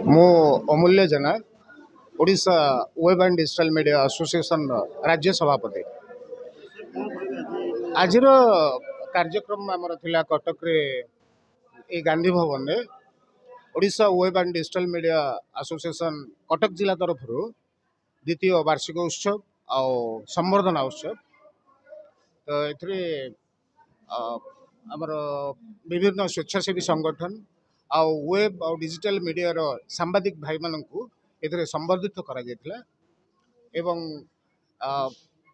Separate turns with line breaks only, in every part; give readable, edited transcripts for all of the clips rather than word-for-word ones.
मो Amulya Jena Odisha web and digital media association राज्य सभापति। आज कार्यक्रम आमर थिला कटक रे ए गांधी भवन रे Odisha web and digital media association Cuttack जिला तरफ द्वितीय वार्षिक उत्सव आ संवर्धना उत्सव। तो एथरे आमर विभिन्न स्वेच्छासेवी संगठन आ वेब और डिजिटल मीडिया रो सांबादिक भाई मानू एथरे संबर्धित करा जायतिला एवं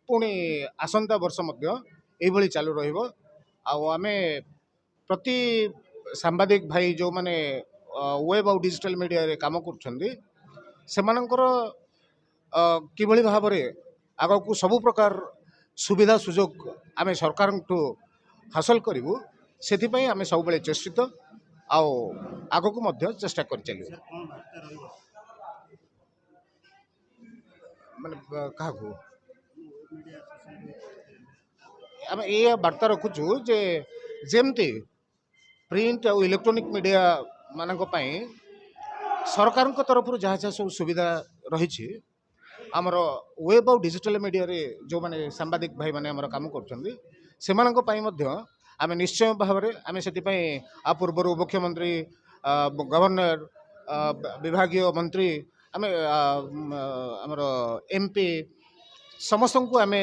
पुणी आसंता वर्ष मध्य एभली चालू रहिबो। आमे प्रति सांबादिक भाई जो माने वेब और डिजिटल मीडिया रे काम करछन्ती सेमानकर किभली भाबरे आगकू सबु प्रकार सुविधा सुजोग आमे सरकार हासिल करूँ से आमे सब बेले चेष्टित आग को मध्य चेष्टा कर चलिए माने क्या आम ये वार्ता रखुचु जे जेमती प्रिंट और इलेक्ट्रॉनिक मीडिया मानक पई सरकार तरफ जहाँ जहाँ सब सुविधा रही आमर वेब और डिजिटल मीडिया रे जो माने सांबादिक भाई माने आमर काम करछन्ती सेमानक पई मध्य आमे निश्चय भाव में आमे सेति पई आ पूर्व मुख्यमंत्री गवर्नर विभागीय मंत्री आमे आमर एमपी समस्त को आमे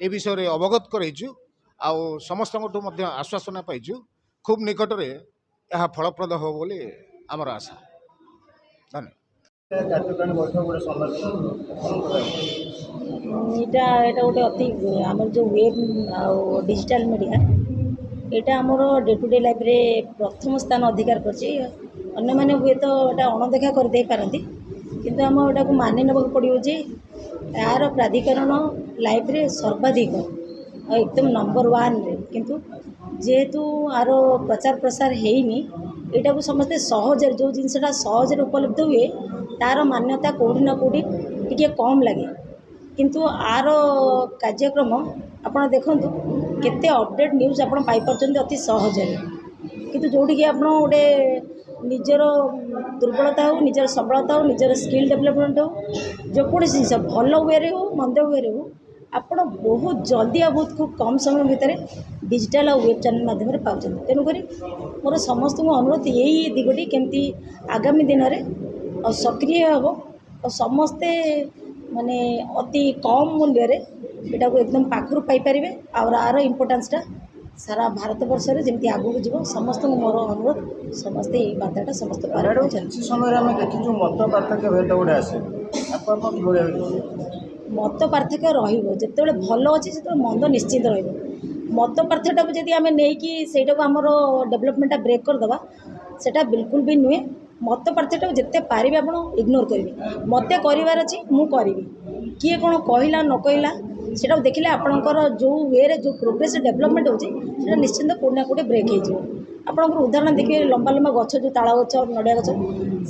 ए विषय रे अवगत करैछु आ समस्त आश्वासना पाइछु खूब निकट रे यह फलप्रद हो बोली आमर आशा। धन्यवाद।
এটা গোটে অতি আমার যে ওয়েব ডিজিটাল মিডিয়া এটা আমার ডে টু ডे लाइफ रे प्रथम स्थान अधिकार करछि। अन्य माने हुए तो एटा अणदेखा कर दे पारंती किंतु हम एटा को मानि नबक पड़ियो जे यार प्राधिकरण लाइफ रे सर्वाधिक एकदम नंबर 1 रे किंतु जेहेतु आर प्रचार प्रसार हेनी एटा को समस्ते सहज जो जिनसटा सहज उपलब्ध हुए तार मान्यता कोडी ना कोडी टिके कम लगे किंतु आर कार्यक्रम आपण देखंतु केते अपडेट न्यूज आपण पाई परछन अति सहज है किंतु जोड़ी कि आपण गोटे निजर दुर्बलता हो निजर सबलता हो निजर स्किल डेवलपमेंट हो जो कौन जिन भल वे हो मंद वे हो आपण बहुत जल्दी आ बहुत खूब कम समय भितर डिजिटल और वेब चैनल माध्यम पाँच तेणुक मोर समस्त अनुरोध यही दिगटी केमती आगामी दिन में सक्रिय हम और समस्ते माने अति कम मूल्य रे एटा को एकदम पाखर पाइपर आर आर इम्पोर्टान्सटा सारा भारत वर्ष में जमी आगू जीव समस्त मोर अनुरोध समस्ते यही बार्ताटा समस्त
समय मत पार्थक्य
मत पार्थक्य रतने भल अच्छे से मंद निश्चित मत पार्थक्य को जब आम नहीं आमर डेवलपमेंटा ब्रेक करदे सेटा बिल्कुल भी नुहे मत पार्थक्य जिते पारे आप इग्नोर करेंगे मत करार अच्छी मुझे किए कौन कहला न कहला से देखिले आपणकर जो वे जो प्रोग्रेस डेवलपमेंट होता निश्चिंत कौटना कौटे ब्रेक हो आपंकर उदाहरण देखिए लंबा लंबा गच जो ताल गच नड़िया गच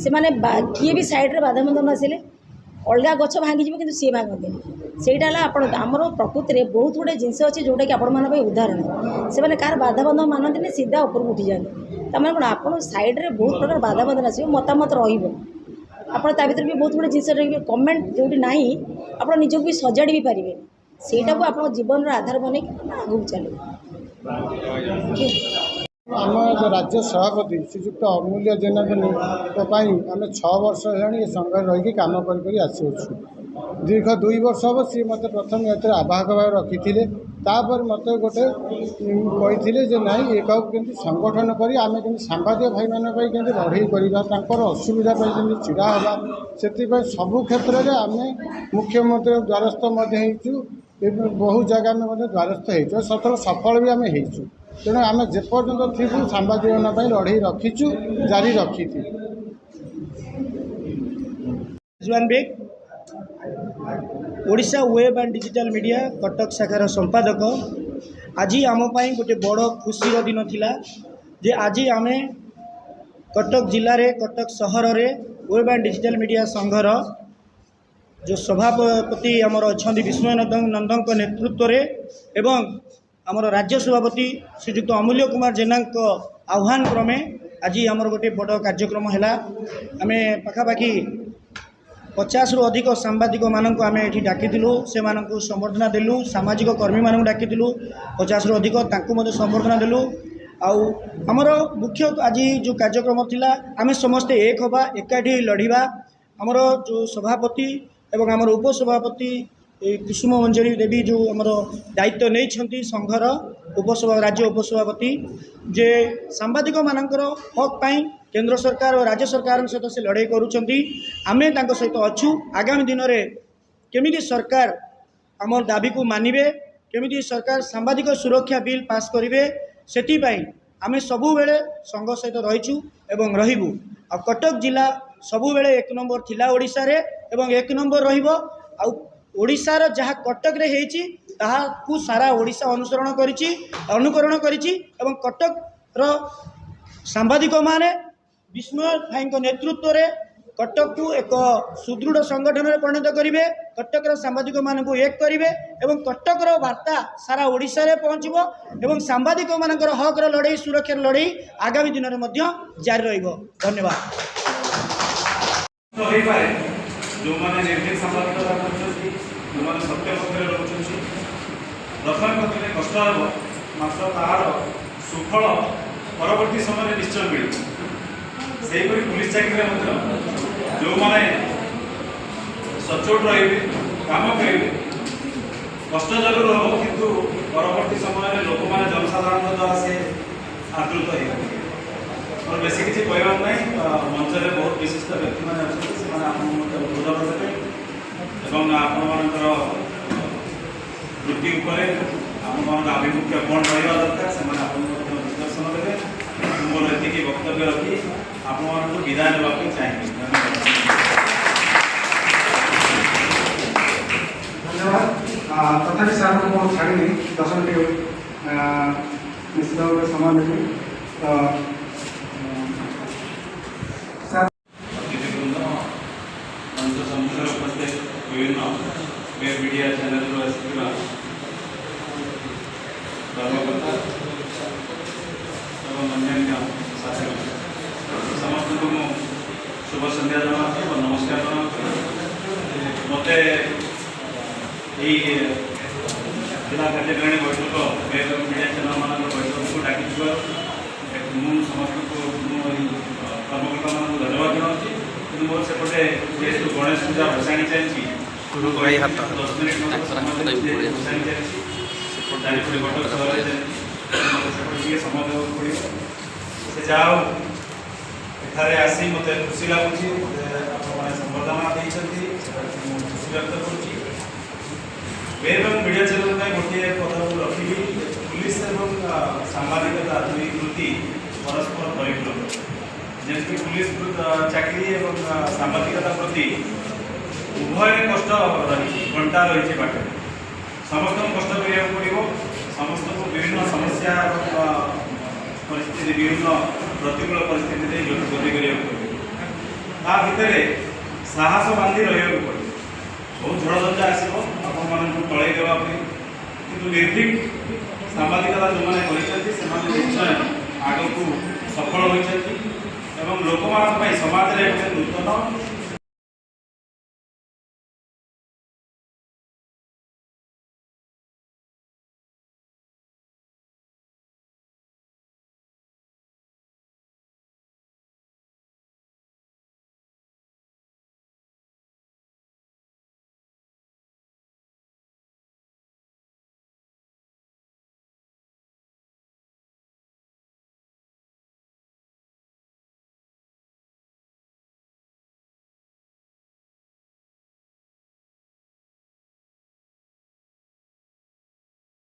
से मैंने किए भी सैड्रे बाधा बंधन आसिले अलग गच भांगी कि सी भांगती सेटा आमर प्रकृति में बहुत गुड़े जिनस अच्छे जोटा कि आपण उदाहरण से मैंने कार बाधा बंधन मानते सीधा ऊपर उठी जाते तमें कौन आप सैड्रे बहुत प्रकार बाधा बंधन आस मतामत रहा भर भी बहुत गुड़े जिन कमेंट जो ना आप निजक भी सजाड़ी भी पारे सेटा को आप जीवन आधार बन आगे चलिए।
आम राज्य सभापति श्रीजुक्त अमूल्य जेना आम 6 वर्ष है संघ रही कम कर आसुच्छू दीर्घ 2 वर्ष हम सी मत प्रथम ये आवाहक भाव रखी तापर मत गोटे कही ना एक संगठन कर आम सांबादिक भाई मानी लड़े कर असुविधा चिड़ा हवा से सबू क्षेत्र में आम मुख्यमंत्री द्वारस्थ बहुत जगह में द्वारस्थ हो सफल भी आम हो तेणु आम जेपर्यंत थी सांबादिक लड़े रखीचु जारी रखी थी।
जुआन बेग Odisha web and digital media Cuttack शाखार संपादक आज आम गोटे बड़ खुशी दिन थिला जे आज आम कटक जिले में कटक सहर रे वेब एंड डिजिटल मीडिया संघर जो सभापति आमर अच्छा विस्मय नंदन नेतृत्व रे एवं आमर राज्य सभापति श्रीजुक्त अमूल्य कुमार जेना आह्वान क्रमे आज आमर गोटे बड़ कार्यक्रम है आम पाखापाखि 50 रु अधिक सांबादिक मानक आम ये डाकिलु से संबर्धना देलु सामाजिक कर्मी मानक डाकिलु 50 रु अधिक संबर्धना देलु आमर मुख्य आज जो कार्यक्रम थिला आम समस्ते एक हवा एकाठी लड़िबा आमर जो सभापति एवं आमर उपसभापति कुसुम मंजरी देवी जो आमर दायित्व नहीं संघर राज्य उपसभापति जे सांबादिक मानकर हक पाई केंद्र सरकार और राज्य सरकार सहित से लड़ाई करुँच आमे तांको सहित अच्छू आगामी दिन में केमिति सरकार आम दाबी को मानिबे केमिति सरकार सांबादिक सुरक्षा बिल पास करेंगे से आमे सबु बेले संघ सहित रहीचु एवं रहिबु आ कटक जिला सबु बेले 1 नंबर थिला ओडिशा रे एवं 1 नंबर रहिबो आ ओडिशार जहाँ कटक रे हेची ताहाकू सारा ओडिशा अनुकरण करिछि एवं कटक रो सांबादिक माने विस्मय भाई नेतृत्व रे कटक को एक सुदृढ़ संगठन में परिणत करेंगे कटक सांबादिक मान एक करेंगे एवं कटक वार्ता सारा ओडिशा रे पहुँचबो एवं सांबादिक मानकर हक लड़ाई सुरक्षा लड़ाई आगामी दिन में जारी रहिबो। धन्यवाद।
जो मैंने निर्भीक सांबादिकता करछथि जो मैंने सत्य पक्षरे रहुछथि प्रथम पक्षरे कष्ट हो मात्र तार सुफल परवर्ती समय निश्चय मिले से पुलिस चाकरी जो मैंने सचोट रे काम करेंगे कष्ट जरूर हो किंतु परवर्ती समय लोक मैंने जनसाधारण द्वारा से आदृत हो और बेस किसी कहबार ना मंच में बहुत विशिष्ट व्यक्ति मैंने अच्छे अनुरोध करते आपर वृत्ति आम आभिमुख्य कौन रहा दरकार से विश्लेषण देते मोर ये वक्तव्य रखी आपको विदाय नाक चाहिए।
धन्यवाद। तथापि सार को छाड़ी 10 मिनट निश्चित भाव में समय देवी तो
विभिन्न वेब मीडिया चैनल धर्मकर्ता एवं अन्य साथी समस्त को शुभ संध्या जनाती और नमस्कार जनाती मत जिला कार्यकारिणी बैठक वेब मीडिया चैनल मान बैठक को डाक समस्त को कर्मकर्ता मान धन्यवाद जनाती कि मोर सेपटे जेहेतु गणेश पूजा भसाणी चलती 10 मिनट भसाणी चलती चारिपटे कटक सहर समय देवाक पड़ो से जाओ एठारे आसी मत खुशी लगुच संबर्धना देती खुशी व्यक्त करुँच वेब और मीडिया चैनल गोटे कथा रखी पुलिस और सांबादिकता दुई वृत्ति परस्पर परिपूरक जमी पुलिस चाकरी और सांबादिकता प्रति उभय कष्ट रही घंटा रही पाटे समस्त कष्ट करा पड़ो समस्त को विभिन्न समस्या परिस्थिति विभिन्न प्रतिकूल परिस्थिति गति करा भितर साहस बांधि रहा पड़े बहुत झड़ झंझा आसो आप तले देवाई कि निर्भीक सांबादिकता जो मैंने निश्चय आग को सफल होती लोक समाज में गोटे नूतन